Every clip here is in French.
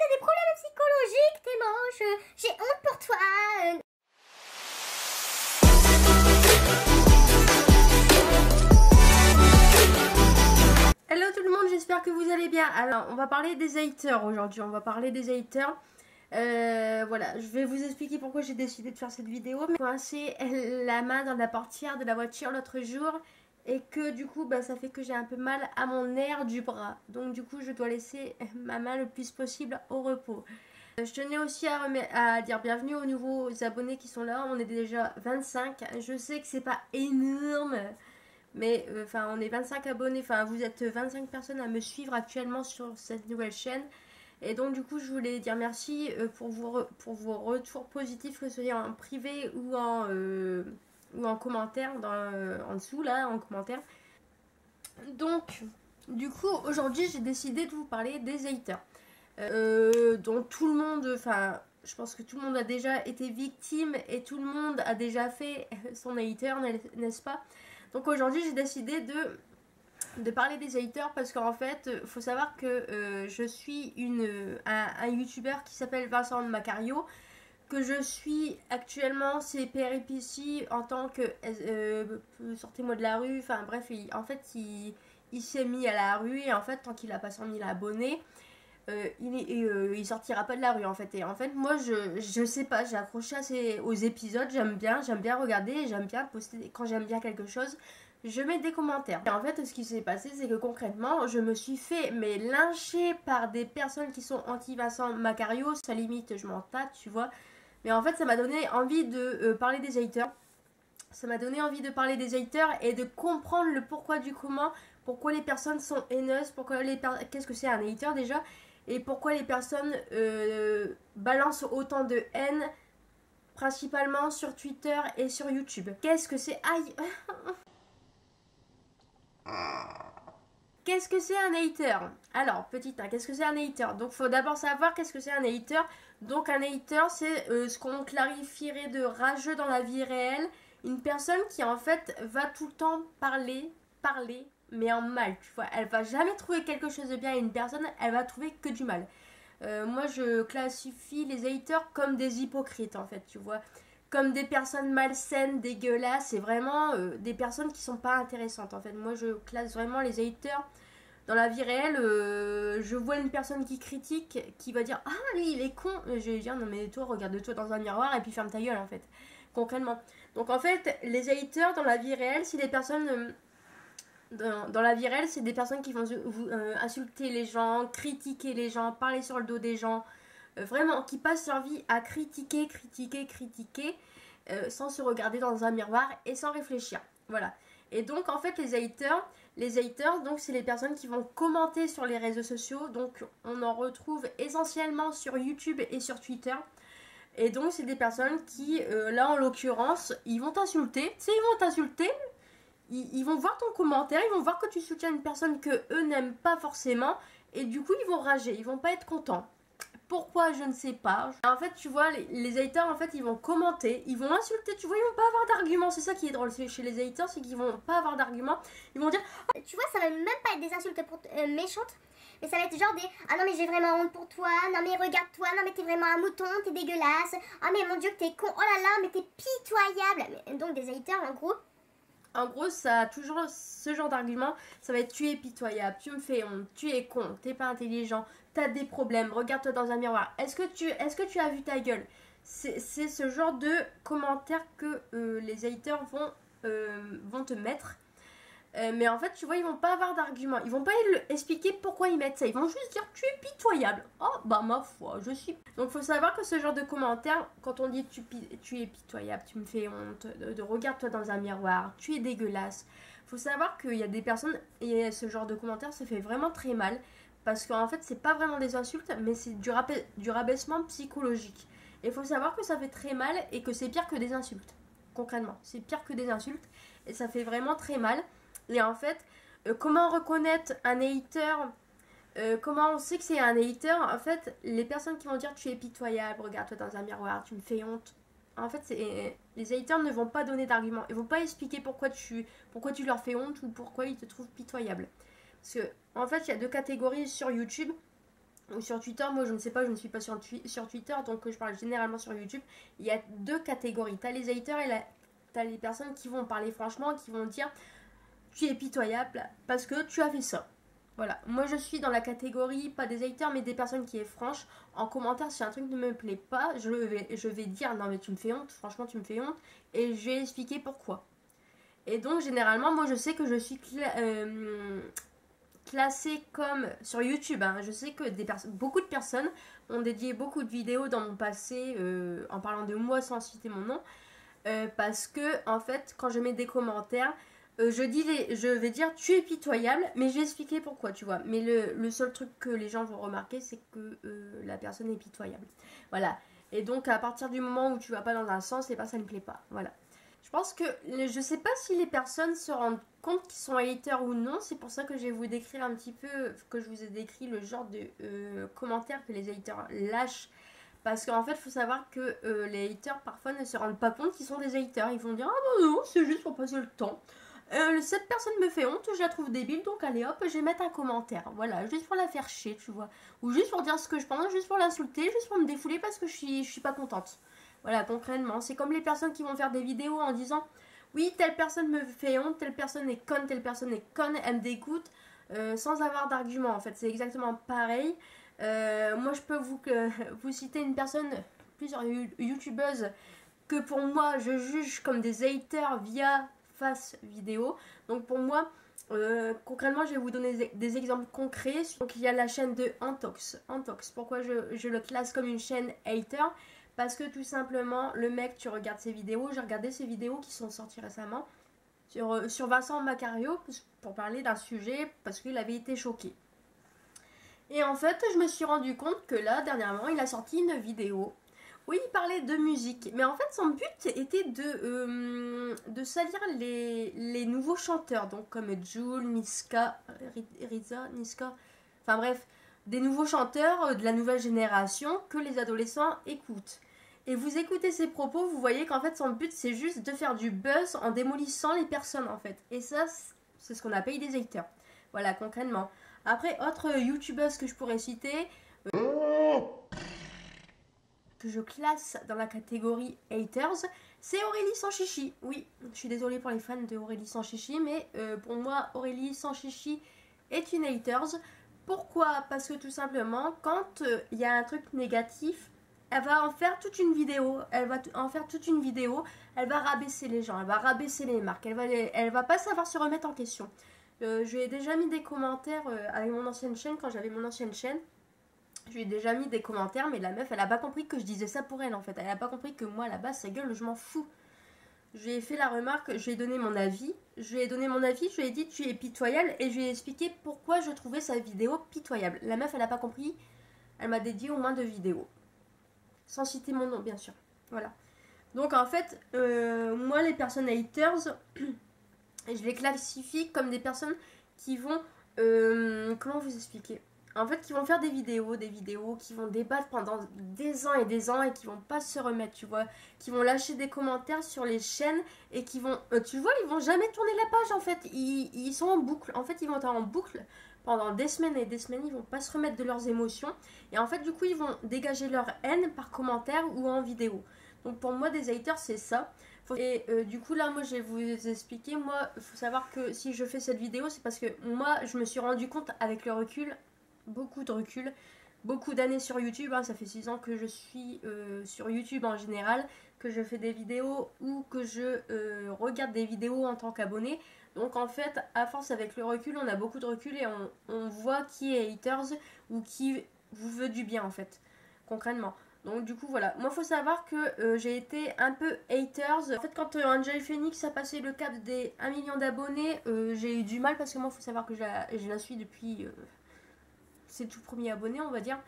t'as des problèmes psychologiques, t'es moche, j'ai honte pour toi. Hello tout le monde, j'espère que vous allez bien. Alors, on va parler des haters aujourd'hui. On va parler des haters. Voilà, je vais vous expliquer pourquoi j'ai décidé de faire cette vidéo. Mais j'ai coincé la main dans la portière de la voiture l'autre jour. Et que du coup, ça fait que j'ai un peu mal à mon nerf du bras. Donc du coup, je dois laisser ma main le plus possible au repos. Je tenais aussi à dire bienvenue aux nouveaux abonnés qui sont là. On est déjà 25. Je sais que c'est pas énorme. Mais enfin, on est 25 abonnés, enfin vous êtes 25 personnes à me suivre actuellement sur cette nouvelle chaîne. Et donc du coup je voulais dire merci pour vos retours positifs, que ce soit en privé ou en commentaire, en dessous là, en commentaire. Donc du coup aujourd'hui j'ai décidé de vous parler des haters. Dont tout le monde, enfin je pense que tout le monde a déjà été victime et tout le monde a déjà fait son hater, n'est-ce pas? Donc aujourd'hui j'ai décidé de parler des haters parce qu'en fait il faut savoir que je suis un youtubeur qui s'appelle Vincent Macario, que je suis actuellement ses péripéties en tant que sortez-moi de la rue, enfin bref il s'est mis à la rue et en fait tant qu'il a pas 100 000 abonnés il sortira pas de la rue en fait. Et en fait moi je sais pas, j'ai accroché aux épisodes, j'aime bien regarder, j'aime bien poster quand j'aime bien quelque chose, je mets des commentaires. Et en fait ce qui s'est passé c'est que concrètement je me suis fait lyncher par des personnes qui sont anti-Vincent Macario, ça limite je m'en tâte tu vois. Mais en fait ça m'a donné envie de parler des haters. Ça m'a donné envie de parler des haters et de comprendre le pourquoi du comment, pourquoi les personnes sont haineuses, qu'est-ce que c'est un hater déjà, et pourquoi les personnes balancent autant de haine, principalement sur Twitter et sur YouTube. Qu'est-ce que c'est? Aïe. Qu'est-ce que c'est un hater? Alors, petit 1, qu'est-ce que c'est un hater? Donc, il faut d'abord savoir qu'est-ce que c'est un hater. Donc, un hater, c'est ce qu'on clarifierait de rageux dans la vie réelle. Une personne qui, en fait, va tout le temps parler, mais en mal, tu vois. Elle va jamais trouver quelque chose de bien à une personne, elle va trouver que du mal. Moi, je classifie les haters comme des hypocrites, en fait, tu vois. Comme des personnes malsaines, dégueulasses, et vraiment des personnes qui sont pas intéressantes, en fait. Moi, je classe vraiment les haters. Dans la vie réelle, je vois une personne qui critique, qui va dire « Ah, lui, il est con !» Je vais dire « Non, mais toi, regarde-toi dans un miroir et puis ferme ta gueule, en fait. » Concrètement. Donc, en fait, les haters, dans la vie réelle, c'est des personnes... dans la vie réelle, c'est des personnes qui vont insulter les gens, critiquer les gens, parler sur le dos des gens, vraiment, qui passent leur vie à critiquer, sans se regarder dans un miroir et sans réfléchir. Voilà. Et donc, en fait, les haters, donc, c'est les personnes qui vont commenter sur les réseaux sociaux. Donc, on en retrouve essentiellement sur YouTube et sur Twitter. Et donc, c'est des personnes qui, là, en l'occurrence, ils vont t'insulter. Ils vont voir ton commentaire, ils vont voir que tu soutiens une personne que eux n'aiment pas forcément. Et du coup, ils vont rager, ils vont pas être contents. Pourquoi, je ne sais pas. En fait, tu vois, les haters, en fait, ils vont commenter, ils vont insulter, tu vois, ils vont pas avoir d'arguments. C'est ça qui est drôle chez les haters, c'est qu'ils vont pas avoir d'arguments. Ils vont dire... Tu vois, ça va même pas être des insultes méchantes, mais ça va être genre des « Ah non mais j'ai vraiment honte pour toi, non mais regarde-toi, non mais t'es vraiment un mouton, t'es dégueulasse, ah mais mon dieu que t'es con, oh là là, mais t'es pitoyable !» Donc des haters en gros. En gros, ça a toujours ce genre d'argument. Ça va être tu es pitoyable, tu me fais honte, tu es con, t'es pas intelligent, t'as des problèmes, regarde-toi dans un miroir. Est-ce que tu as vu ta gueule? C'est ce genre de commentaires que les haters vont te mettre. Mais en fait, tu vois, ils vont pas avoir d'argument. Ils vont pas expliquer pourquoi ils mettent ça. Ils vont juste dire tu es pitoyable. Oh, bah ma foi, je suis. Donc, faut savoir que ce genre de commentaires, quand on dit tu es pitoyable, tu me fais honte, regarde-toi dans un miroir, tu es dégueulasse. Faut savoir qu'il y a des personnes, et ce genre de commentaires se fait vraiment très mal. Parce qu'en fait, c'est pas vraiment des insultes, mais c'est du rabaissement psychologique. Et faut savoir que ça fait très mal et que c'est pire que des insultes. Concrètement, c'est pire que des insultes. Et ça fait vraiment très mal. Et en fait, comment reconnaître un hater, comment on sait que c'est un hater? En fait, les personnes qui vont dire tu es pitoyable, regarde-toi dans un miroir, tu me fais honte. En fait, les haters ne vont pas donner d'arguments. Ils vont pas expliquer pourquoi tu leur fais honte ou pourquoi ils te trouvent pitoyable. Parce que, en fait, il y a deux catégories sur YouTube. ou sur Twitter. Moi je ne sais pas, je ne suis pas sur Twitter, donc je parle généralement sur YouTube. Il y a deux catégories, t'as les haters et t'as les personnes qui vont parler franchement, qui vont dire tu es pitoyable parce que tu as fait ça. Voilà, moi je suis dans la catégorie, pas des haters, mais des personnes qui est franche. En commentaire, si un truc ne me plaît pas, je vais dire non mais tu me fais honte, franchement tu me fais honte, et je vais expliquer pourquoi. Et donc généralement, moi je sais que je suis classée comme sur YouTube. Hein. Je sais que beaucoup de personnes ont dédié beaucoup de vidéos dans mon passé en parlant de moi sans citer mon nom. Parce que en fait, quand je mets des commentaires, je vais dire tu es pitoyable, mais je vais expliquer pourquoi, tu vois. Mais le seul truc que les gens vont remarquer, c'est que la personne est pitoyable. Voilà. Et donc à partir du moment où tu vas pas dans un sens, et ben ça ne plaît pas. Voilà. Je pense que je sais pas si les personnes se rendent compte qu'ils sont haters ou non. C'est pour ça que je vais vous décrire un petit peu, que je vous ai décrit le genre de commentaires que les haters lâchent. Parce qu'en fait, il faut savoir que les haters parfois ne se rendent pas compte qu'ils sont des haters. Ils vont dire ah non, c'est juste pour passer le temps. Cette personne me fait honte, je la trouve débile, donc allez hop, je vais mettre un commentaire. Voilà, juste pour la faire chier, tu vois. Ou juste pour dire ce que je pense, juste pour l'insulter, juste pour me défouler parce que je suis pas contente. Voilà, concrètement. C'est comme les personnes qui vont faire des vidéos en disant oui, telle personne me fait honte, telle personne est conne, elle me dégoûte, sans avoir d'argument. En fait, c'est exactement pareil. Moi, je peux vous citer une personne, plusieurs youtubeuses, que pour moi, je juge comme des haters via face vidéo. Donc pour moi, concrètement, je vais vous donner des exemples concrets. Donc il y a la chaîne de Antox. Pourquoi je le classe comme une chaîne hater? Parce que tout simplement, le mec, tu regardes ses vidéos. J'ai regardé ses vidéos qui sont sorties récemment sur Vincent Macario pour parler d'un sujet parce qu'il avait été choqué. Et en fait, je me suis rendu compte que là, dernièrement, il a sorti une vidéo où il parlait de musique. Mais en fait, son but était de salir les nouveaux chanteurs. Donc comme Jul, Niska, Riza, Niska. Enfin bref, des nouveaux chanteurs de la nouvelle génération que les adolescents écoutent. Et vous écoutez ses propos, vous voyez qu'en fait, son but, c'est juste de faire du buzz en démolissant les personnes, en fait. Et ça, c'est ce qu'on appelle des haters. Voilà, concrètement. Après, autre youtubeuse que je pourrais citer, que je classe dans la catégorie haters, c'est Aurélie Sanchichi. Oui, je suis désolée pour les fans de Aurélie Sanchichi, mais pour moi, Aurélie Sanchichi est une haters. Pourquoi? Parce que tout simplement, quand il y a un truc négatif, elle va en faire toute une vidéo. Elle va rabaisser les gens, elle va rabaisser les marques, elle va pas savoir se remettre en question. Je lui ai déjà mis des commentaires avec mon ancienne chaîne, quand j'avais mon ancienne chaîne. Je lui ai déjà mis des commentaires, mais la meuf, elle a pas compris que je disais ça pour elle, en fait. Elle a pas compris que moi, à la base, sa gueule, je m'en fous. Je lui ai fait la remarque, je lui ai donné mon avis. Je lui ai dit, tu es pitoyable, et je lui ai expliqué pourquoi je trouvais sa vidéo pitoyable. La meuf, elle a pas compris. Elle m'a dédié au moins 2 vidéos. Sans citer mon nom, bien sûr. Voilà. Donc, en fait, moi, les personnes haters, je les classifie comme des personnes qui vont... comment vous expliquer? En fait, qui vont faire des vidéos, qui vont débattre pendant des ans et qui vont pas se remettre, tu vois. Qui vont lâcher des commentaires sur les chaînes et qui vont, tu vois, ils vont jamais tourner la page, en fait. Ils sont en boucle. En fait, ils vont être en boucle pendant des semaines et des semaines. Ils vont pas se remettre de leurs émotions. Et en fait, du coup, ils vont dégager leur haine par commentaire ou en vidéo. Donc, pour moi, des haters, c'est ça. Et du coup là moi je vais vous expliquer. Moi il faut savoir que si je fais cette vidéo, c'est parce que moi je me suis rendu compte avec le recul, beaucoup de recul, beaucoup d'années sur YouTube, hein, ça fait 6 ans que je suis sur YouTube en général, que je fais des vidéos ou que je regarde des vidéos en tant qu'abonné. Donc en fait à force avec le recul, on a beaucoup de recul et on voit qui est haters ou qui vous veut du bien en fait, concrètement. Donc du coup voilà, moi faut savoir que j'ai été un peu haters. En fait quand Enjoy Phoenix a passé le cap des 1 million d'abonnés, j'ai eu du mal parce que moi faut savoir que je la suis depuis ses tout premiers abonnés on va dire.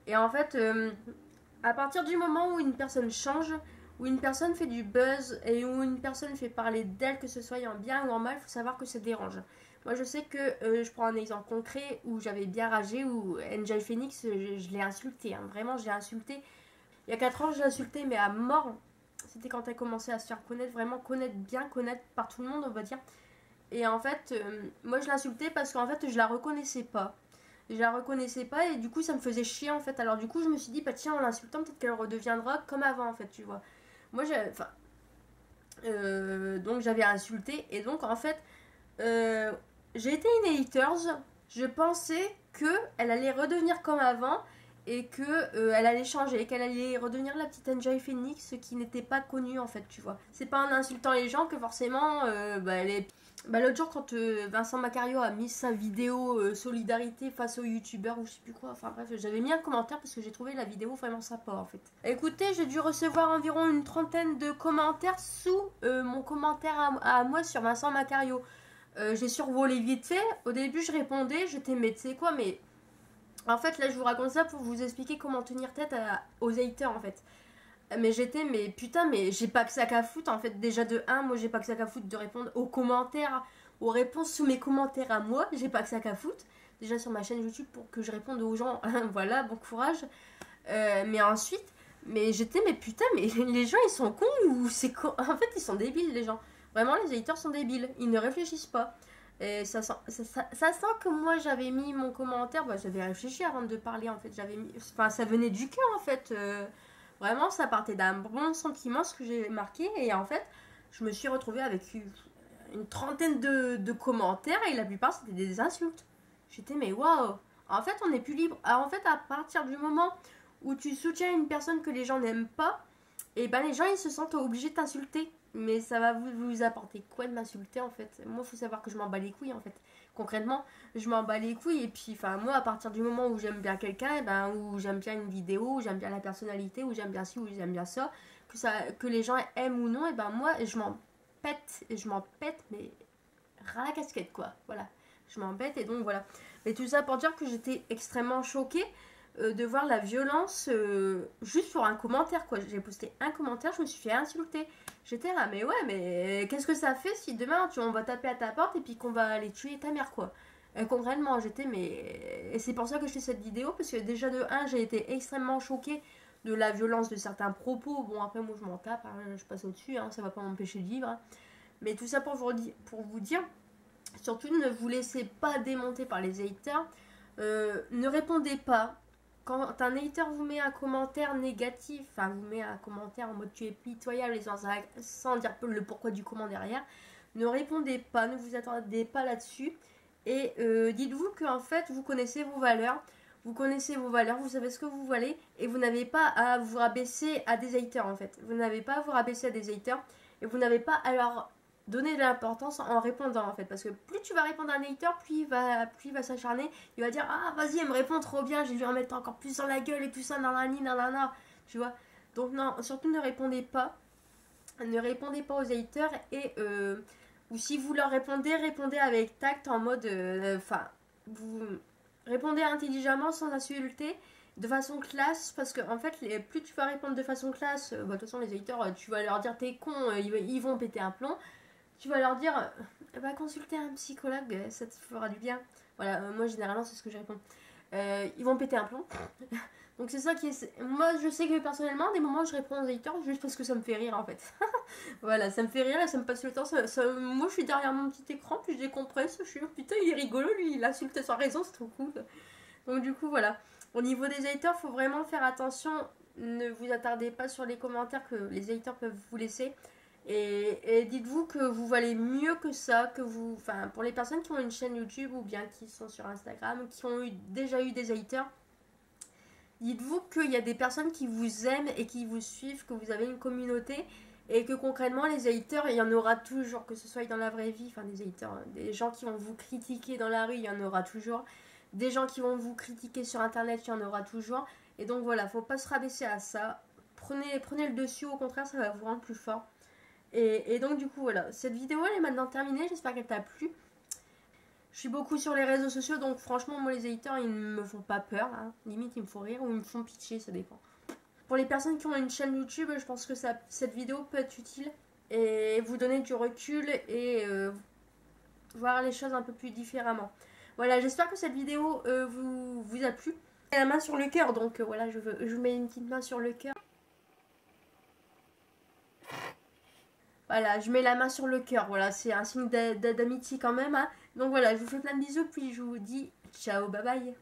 Et en fait à partir du moment où une personne change, où une personne fait du buzz et où une personne fait parler d'elle, que ce soit en bien ou en mal, faut savoir que ça dérange. Moi je sais que je prends un exemple concret où j'avais bien ragé, où Enjoy Phoenix je l'ai insulté, hein. Vraiment je l'ai insulté. Il y a 4 ans, je l'ai insultée, mais à mort. C'était quand elle commençait à se faire connaître, vraiment bien connaître par tout le monde, on va dire. Et en fait, moi je l'insultais parce qu'en fait, je la reconnaissais pas. je la reconnaissais pas et du coup ça me faisait chier en fait. Alors du coup je me suis dit, bah tiens, en l'insultant, peut-être qu'elle redeviendra comme avant en fait, tu vois. Moi donc j'avais insulté et donc en fait j'ai été une haters. Je pensais que elle allait redevenir comme avant et que elle allait changer, qu'elle allait redevenir la petite Enjoy Phoenix qui n'était pas connue en fait, tu vois. C'est pas en insultant les gens que forcément elle est. Bah, l'autre jour, quand Vincent Macario a mis sa vidéo solidarité face aux youtubeurs ou je sais plus quoi, enfin bref, j'avais mis un commentaire parce que j'ai trouvé la vidéo vraiment sympa en fait. Écoutez, j'ai dû recevoir environ une trentaine de commentaires sous mon commentaire à moi sur Vincent Macario. J'ai survolé vite fait. Au début, je répondais, j'étais, mais tu sais quoi, mais en fait, là, je vous raconte ça pour vous expliquer comment tenir tête aux haters en fait. Mais j'étais, mais putain, mais j'ai pas que ça qu'à foutre en fait. Déjà de 1, moi j'ai pas que ça qu'à foutre de répondre aux commentaires, aux réponses sous mes commentaires à moi. J'ai pas que ça qu'à foutre. Déjà sur ma chaîne YouTube pour que je réponde aux gens. Voilà, bon courage. Mais ensuite, mais j'étais, mais putain, mais les gens ils sont cons ou c'est con. En fait, ils sont débiles les gens. Vraiment, les haters sont débiles. Ils ne réfléchissent pas. Et ça sent que moi j'avais mis mon commentaire. Bah, j'avais réfléchi avant de parler en fait. J'avais mis. Enfin, ça venait du cœur en fait. Vraiment, ça partait d'un bon sentiment, ce que j'ai marqué. Et en fait, je me suis retrouvée avec une trentaine de commentaires et la plupart, c'était des insultes. J'étais, mais waouh! En fait, on n'est plus libre. Alors, en fait, à partir du moment où tu soutiens une personne que les gens n'aiment pas, et ben les gens, ils se sentent obligés de t'insulter. Mais ça va vous apporter quoi de m'insulter, en fait? Moi, il faut savoir que je m'en bats les couilles, en fait. Concrètement, je m'en bats les couilles et puis enfin moi à partir du moment où j'aime bien quelqu'un, ben où j'aime bien une vidéo, où j'aime bien la personnalité, où j'aime bien ci, où j'aime bien ça, que les gens aiment ou non, et ben moi je m'en pète mais ras la casquette quoi. Voilà. Je m'en pète et donc voilà. Mais tout ça pour dire que j'étais extrêmement choquée de voir la violence juste sur un commentaire quoi. J'ai posté un commentaire, je me suis fait insulter. J'étais là, mais ouais, mais qu'est-ce que ça fait si demain on va taper à ta porte et puis qu'on va aller tuer ta mère quoi. Concrètement, j'étais, mais. Et c'est pour ça que je fais cette vidéo, parce que déjà de 1, j'ai été extrêmement choquée de la violence de certains propos. Bon, après, moi je m'en tape, hein, je passe au-dessus, hein, ça va pas m'empêcher de vivre. Hein. Mais tout ça pour vous dire, surtout ne vous laissez pas démonter par les haters. Ne répondez pas. Quand un hater vous met un commentaire négatif, enfin vous met un commentaire en mode tu es pitoyable et sans dire le pourquoi du comment derrière, ne répondez pas, ne vous attendez pas là-dessus. Et dites-vous qu'en fait vous connaissez vos valeurs, vous savez ce que vous valez et vous n'avez pas à vous rabaisser à des haters en fait. Vous n'avez pas à vous rabaisser à des haters et vous n'avez pas à leur donner de l'importance en répondant en fait, parce que plus tu vas répondre à un hater, plus il va s'acharner, il va dire ah vas-y elle me répond trop bien, je vais lui en mettre encore plus dans la gueule et tout ça, nanana, tu vois. Donc non, surtout ne répondez pas aux haters et ou si vous leur répondez avec tact en mode enfin vous répondez intelligemment sans insulter, de façon classe, parce que en fait plus tu vas répondre de façon classe, de toute façon les haters tu vas leur dire t'es con, ils vont péter un plomb. Tu vas leur dire, va consulter un psychologue, ça te fera du bien. Voilà, moi généralement c'est ce que je réponds. Ils vont péter un plomb. Donc c'est ça qui est... Moi je sais que personnellement, des moments je réponds aux haters juste parce que ça me fait rire en fait. Voilà, ça me fait rire et ça me passe le temps. Moi je suis derrière mon petit écran, puis je décompresse. Je suis putain, il est rigolo lui, il insulte sans raison, c'est trop cool. Donc du coup voilà. Au niveau des haters, faut vraiment faire attention. Ne vous attardez pas sur les commentaires que les haters peuvent vous laisser. Et dites-vous que vous valez mieux que ça, que vous, enfin pour les personnes qui ont une chaîne YouTube ou bien qui sont sur Instagram, qui ont déjà eu des haters, dites-vous qu'il y a des personnes qui vous aiment et qui vous suivent, que vous avez une communauté et que concrètement les haters, il y en aura toujours, que ce soit dans la vraie vie, enfin des haters, des gens qui vont vous critiquer dans la rue, il y en aura toujours, des gens qui vont vous critiquer sur internet, il y en aura toujours, et donc voilà, faut pas se rabaisser à ça, prenez le dessus, au contraire ça va vous rendre plus fort. Et donc du coup voilà, cette vidéo elle est maintenant terminée, j'espère qu'elle t'a plu. Je suis beaucoup sur les réseaux sociaux, donc franchement moi les haters ils ne me font pas peur, hein. Limite ils me font rire ou ils me font pitié, ça dépend. Pour les personnes qui ont une chaîne YouTube, je pense que cette vidéo peut être utile et vous donner du recul et voir les choses un peu plus différemment. Voilà, j'espère que cette vidéo vous a plu. J'ai la main sur le cœur, donc voilà, je vous mets une petite main sur le cœur. Voilà, je mets la main sur le cœur. Voilà, c'est un signe d'amitié quand même. Hein. Donc voilà, je vous fais plein de bisous. Puis je vous dis ciao, bye bye.